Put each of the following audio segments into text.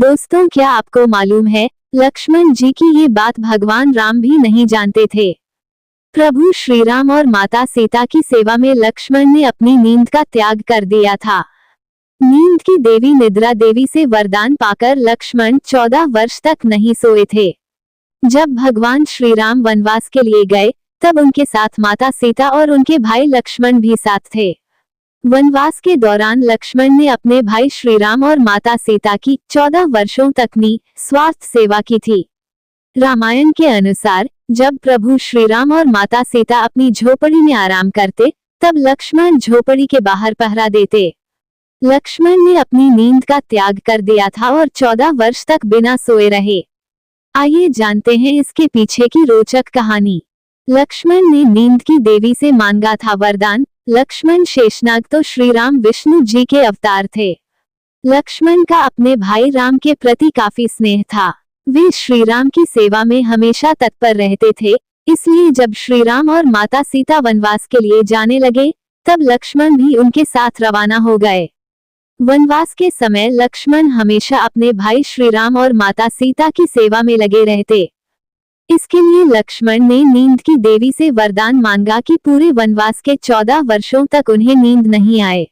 दोस्तों, क्या आपको मालूम है, लक्ष्मण जी की ये बात भगवान राम भी नहीं जानते थे। प्रभु श्री राम और माता सीता की सेवा में लक्ष्मण ने अपनी नींद का त्याग कर दिया था। नींद की देवी निद्रा देवी से वरदान पाकर लक्ष्मण 14 वर्ष तक नहीं सोए थे। जब भगवान श्री राम वनवास के लिए गए, तब उनके साथ माता सीता और उनके भाई लक्ष्मण भी साथ थे। वनवास के दौरान लक्ष्मण ने अपने भाई श्री राम और माता सीता की 14 वर्षों तक निस्वार्थ सेवा की थी। रामायण के अनुसार जब प्रभु श्री राम और माता सीता अपनी झोपड़ी में आराम करते, तब लक्ष्मण झोपड़ी के बाहर पहरा देते। लक्ष्मण ने अपनी नींद का त्याग कर दिया था और 14 वर्ष तक बिना सोए रहे। आइए जानते हैं इसके पीछे की रोचक कहानी। लक्ष्मण ने नींद की देवी से मांगा था वरदान। लक्ष्मण शेषनाग तो श्री राम विष्णु जी के अवतार थे। लक्ष्मण का अपने भाई राम के प्रति काफी स्नेह था। वे श्री राम की सेवा में हमेशा तत्पर रहते थे, इसलिए जब श्री राम और माता सीता वनवास के लिए जाने लगे, तब लक्ष्मण भी उनके साथ रवाना हो गए। वनवास के समय लक्ष्मण हमेशा अपने भाई श्री राम और माता सीता की सेवा में लगे रहते। इसके लिए लक्ष्मण ने नींद की देवी से वरदान मांगा कि पूरे वनवास के 14 वर्षों तक उन्हें नींद नहीं आए।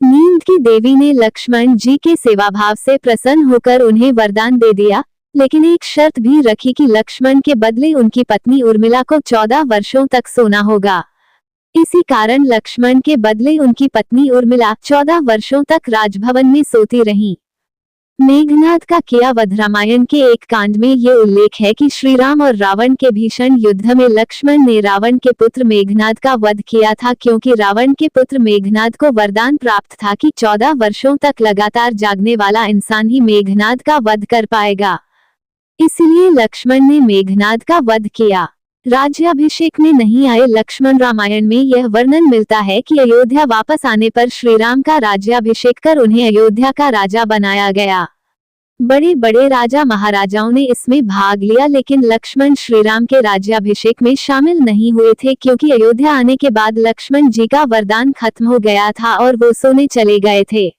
नींद की देवी ने लक्ष्मण जी के सेवा भाव से प्रसन्न होकर उन्हें वरदान दे दिया, लेकिन एक शर्त भी रखी कि लक्ष्मण के बदले उनकी पत्नी उर्मिला को 14 वर्षों तक सोना होगा। इसी कारण लक्ष्मण के बदले उनकी पत्नी उर्मिला 14 वर्षों तक राजभवन में सोती रहीं। मेघनाद का किया वध। रामायण के एक कांड में ये उल्लेख है कि श्री राम और रावण के भीषण युद्ध में लक्ष्मण ने रावण के पुत्र मेघनाद का वध किया था, क्योंकि रावण के पुत्र मेघनाद को वरदान प्राप्त था कि 14 वर्षों तक लगातार जागने वाला इंसान ही मेघनाद का वध कर पाएगा। इसलिए लक्ष्मण ने मेघनाद का वध किया। राज्याभिषेक में नहीं आए लक्ष्मण। रामायण में यह वर्णन मिलता है कि अयोध्या वापस आने पर श्री राम का राज्याभिषेक कर उन्हें अयोध्या का राजा बनाया गया। बड़े बड़े राजा महाराजाओं ने इसमें भाग लिया, लेकिन लक्ष्मण श्री राम के राज्याभिषेक में शामिल नहीं हुए थे, क्योंकि अयोध्या आने के बाद लक्ष्मण जी का वरदान खत्म हो गया था और वो सोने चले गए थे।